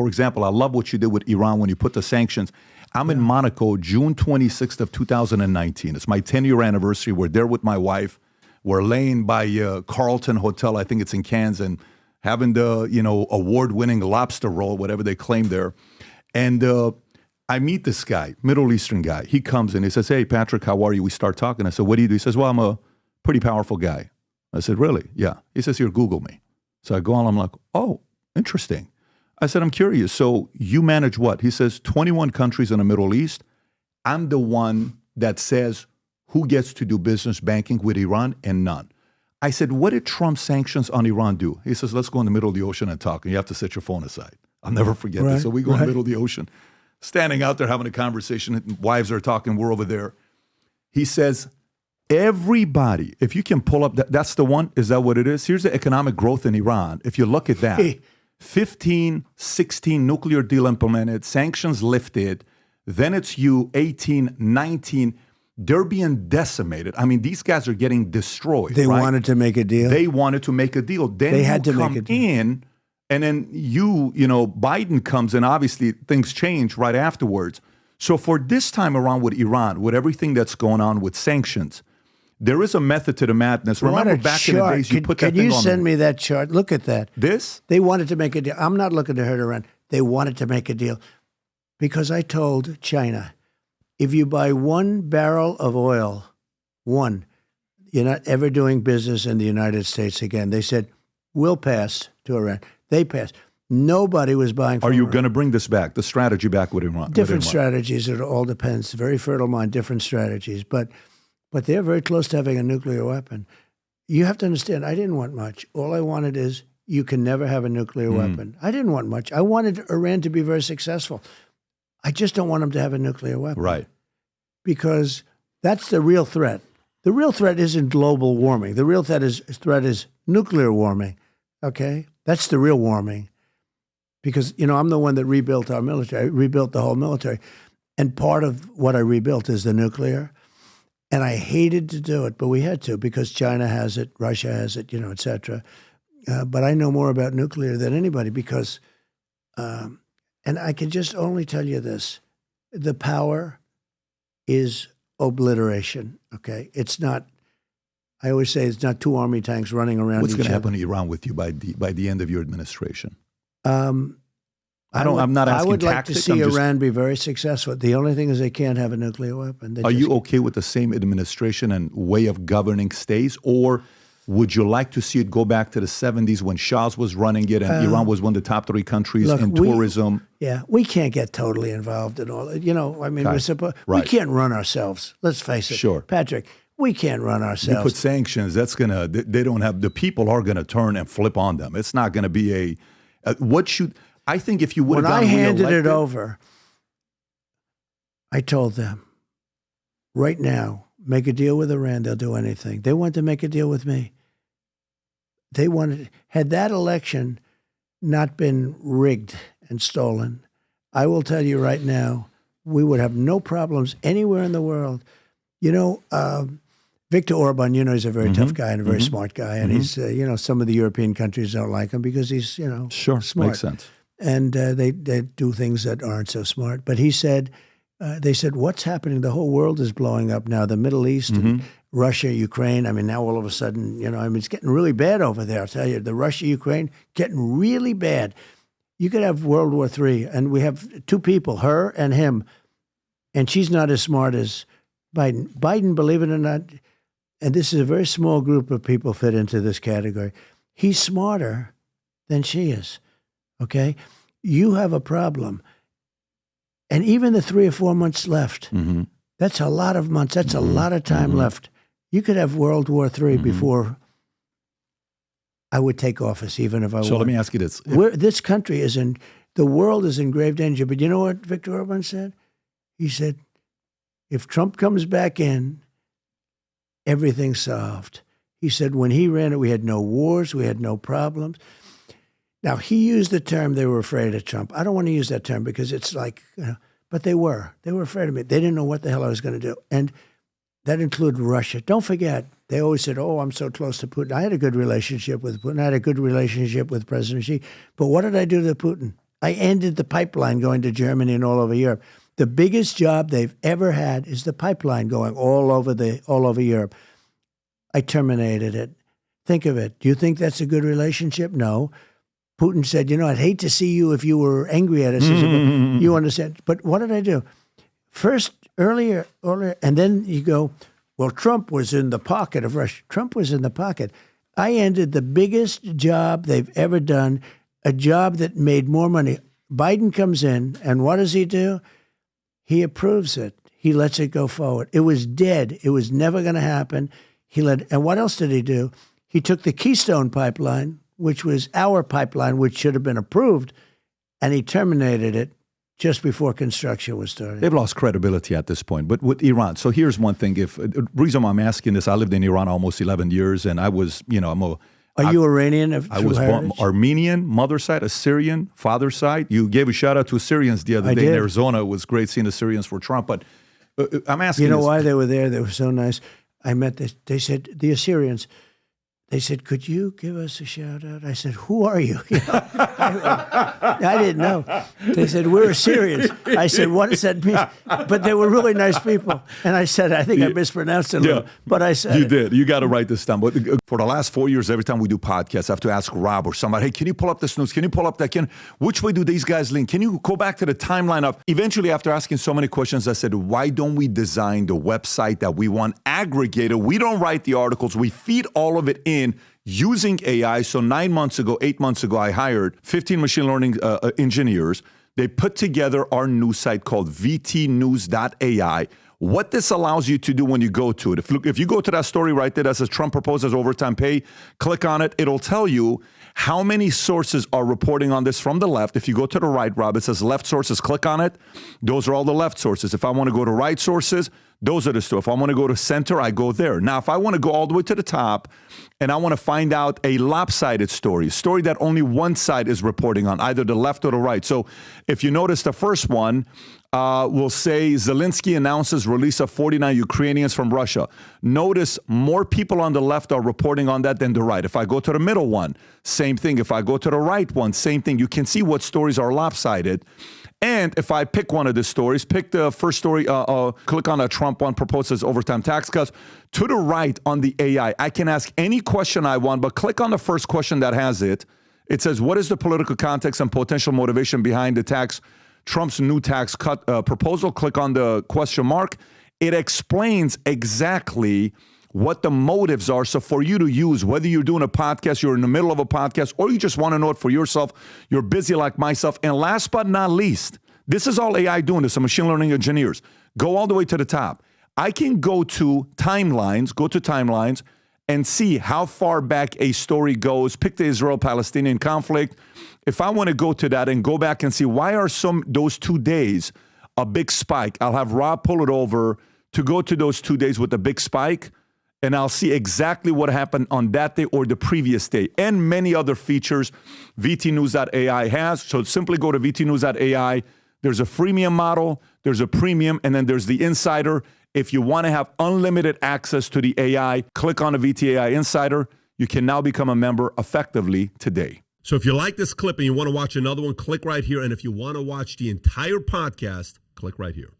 example, I love what you did with Iran when you put the sanctions. I'm in Monaco, June 26th of 2019. It's my 10-year anniversary. We're there with my wife. We're laying by Carlton Hotel, I think it's in Cannes, and having the, award-winning lobster roll, whatever they claim there. And I meet this guy, Middle Eastern guy. He comes and he says, hey, Patrick, how are you? We start talking. I said, what do you do? He says, well, I'm a pretty powerful guy. I said, really? Yeah. He says, here, Google me. So I go on, I'm like, oh, interesting. I said, I'm curious. So you manage what? He says, 21 countries in the Middle East. I'm the one that says who gets to do business banking with Iran and none. I said, what did Trump's sanctions on Iran do? He says, let's go in the middle of the ocean and talk. And you have to set your phone aside. I'll never forget this. So we go in the middle of the ocean, standing out there having a conversation. And wives are talking. We're over there. He says, everybody, if you can pull up, that's the one. Is that what it is? Here's the economic growth in Iran. If you look at that, 15, 16 nuclear deal implemented, sanctions lifted. Then it's 18, 19. They're being decimated. I mean, these guys are getting destroyed. They wanted to make a deal. They wanted to make a deal. Then they had to come make a deal. in, and then Biden comes in. Obviously, things change right afterwards. So for this time around with Iran, with everything that's going on with sanctions, there is a method to the madness. Remember back in the days, you put that thing on. Can you send me that chart? Look at that. This? They wanted to make a deal. I'm not looking to hurt Iran. They wanted to make a deal because I told China, if you buy 1 barrel of oil, you're not ever doing business in the United States again. They said, we'll pass to Iran. They passed. Nobody was buying from Are you Iran. going to bring this back, the strategy back with Iran? Different strategies. It all depends. Very fertile mind, different strategies. But they're very close to having a nuclear weapon. You have to understand, I didn't want much. All I wanted is you can never have a nuclear weapon. I didn't want much. I wanted Iran to be very successful. I just don't want them to have a nuclear weapon. Right. Because that's the real threat. The real threat isn't global warming. The real threat is nuclear warming, okay? That's the real warming. Because, I'm the one that rebuilt our military. I rebuilt the whole military. And part of what I rebuilt is the nuclear. And I hated to do it, but we had to because China has it, Russia has it, et cetera. But I know more about nuclear than anybody because, and I can just only tell you this, the power is obliteration, okay? It's not, I always say it's not 2 army tanks running around What's each going to other. happen to Iran with you by the end of your administration? I'm not asking I would like to see Iran be very successful. The only thing is they can't have a nuclear weapon. Are you okay with the same administration and way of governing stays, or would you like to see it go back to the 70s when Shah was running it and Iran was one of the top 3 countries in tourism? We can't get totally involved in all. We can't run ourselves. Let's face it. Sure. Patrick, we can't run ourselves. You put sanctions, they don't have, the people are going to turn and flip on them. It's not going to be I think if you would have When I handed it over, I told them, right now, make a deal with Iran, they'll do anything. They want to make a deal with me. Had that election not been rigged and stolen, I will tell you right now, we would have no problems anywhere in the world. Viktor Orban, he's a very tough guy and a very smart guy. And he's, some of the European countries don't like him because he's, sure, smart. Makes sense. And they do things that aren't so smart. But he said, they said, what's happening? The whole world is blowing up now. The Middle East, and Russia, Ukraine. I mean, now all of a sudden, it's getting really bad over there. I'll tell you, the Russia, Ukraine, getting really bad. You could have World War III, and we have 2 people, her and him, and she's not as smart as Biden. Biden, believe it or not, and this is a very small group of people fit into this category, he's smarter than she is, okay? You have a problem. And even the 3 or 4 months left, that's a lot of months. That's a lot of time left. You could have World War III before I would take office, even if I So let me ask you this. This country the world is in grave danger. But you know what Viktor Orban said? He said, if Trump comes back in, everything's solved. He said when he ran it, we had no wars, we had no problems. Now, he used the term they were afraid of Trump. I don't want to use that term because it's like, but they were. They were afraid of me. They didn't know what the hell I was going to do. And that included Russia. Don't forget, they always said, oh, I'm so close to Putin. I had a good relationship with Putin. I had a good relationship with President Xi. But what did I do to Putin? I ended the pipeline going to Germany and all over Europe. The biggest job they've ever had is the pipeline going all over Europe. I terminated it. Think of it. Do you think that's a good relationship? No. Putin said, I'd hate to see you if you were angry at us. You understand. But what did I do? First, earlier, and then you go, well, Trump was in the pocket of Russia. Trump was in the pocket. I ended the biggest job they've ever done, a job that made more money. Biden comes in, and what does he do? He approves it. He lets it go forward. It was dead. It was never going to happen. And what else did he do? He took the Keystone pipeline, which was our pipeline, which should have been approved, and he terminated it just before construction was started. They've lost credibility at this point. But with Iran, so here's one thing. The reason why I'm asking this, I lived in Iran almost 11 years, and I was, Are you Iranian? I was born Armenian, mother side, Assyrian, father side. You gave a shout out to Assyrians the other day in Arizona. It was great seeing Assyrians for Trump. But I'm asking You know why they were there? They were so nice. I met this. They said, the Assyrians, they said, could you give us a shout out? I said, who are you? I didn't know. They said, we're Assyrians. I said, what does that mean? But they were really nice people. And I said, I think I mispronounced it a little, but I said You did. You got to write this down. But for the last 4 years, every time we do podcasts, I have to ask Rob or somebody, hey, can you pull up this news? Can you pull up that? Which way do these guys lean? Can you go back to the timeline of, eventually after asking so many questions, I said, why don't we design the website that we want aggregated? We don't write the articles. We feed all of it in using AI. So 8 months ago, I hired 15 machine learning engineers. They put together our news site called vtnews.ai. What this allows you to do when you go to it, if you go to that story right there that says Trump proposes overtime pay, click on it. It'll tell you how many sources are reporting on this from the left. If you go to the right, Rob, it says left sources. Click on it. Those are all the left sources. If I want to go to right sources, those are the stuff. If I want to go to center, I go there. Now, if I want to go all the way to the top and I want to find out a lopsided story, a story that only one side is reporting on, either the left or the right. So if you notice the first one, will say Zelensky announces release of 49 Ukrainians from Russia. Notice more people on the left are reporting on that than the right. If I go to the middle one, same thing. If I go to the right one, same thing. You can see what stories are lopsided. And if I pick one of the stories, pick the first story, click on a Trump one, proposes overtime tax cuts. To the right on the AI, I can ask any question I want, but click on the first question that has it. It says, what is the political context and potential motivation behind the Trump's new tax cut proposal? Click on the question mark. It explains exactly what the motives are. So for you to use, whether you're doing a podcast, you're in the middle of a podcast, or you just want to know it for yourself, you're busy like myself. And last but not least, this is all AI doing this, some machine learning engineers. Go all the way to the top. I can go to timelines, and see how far back a story goes. Pick the Israel-Palestinian conflict. If I want to go to that and go back and see why are those 2 days a big spike, I'll have Rob pull it over to go to those 2 days with a big spike, and I'll see exactly what happened on that day or the previous day, and many other features vtnews.ai has. So simply go to vtnews.ai. There's a freemium model, there's a premium, and then there's the insider. If you want to have unlimited access to the AI, click on the VTAI Insider. You can now become a member effectively today. So if you like this clip and you want to watch another one, click right here. And if you want to watch the entire podcast, click right here.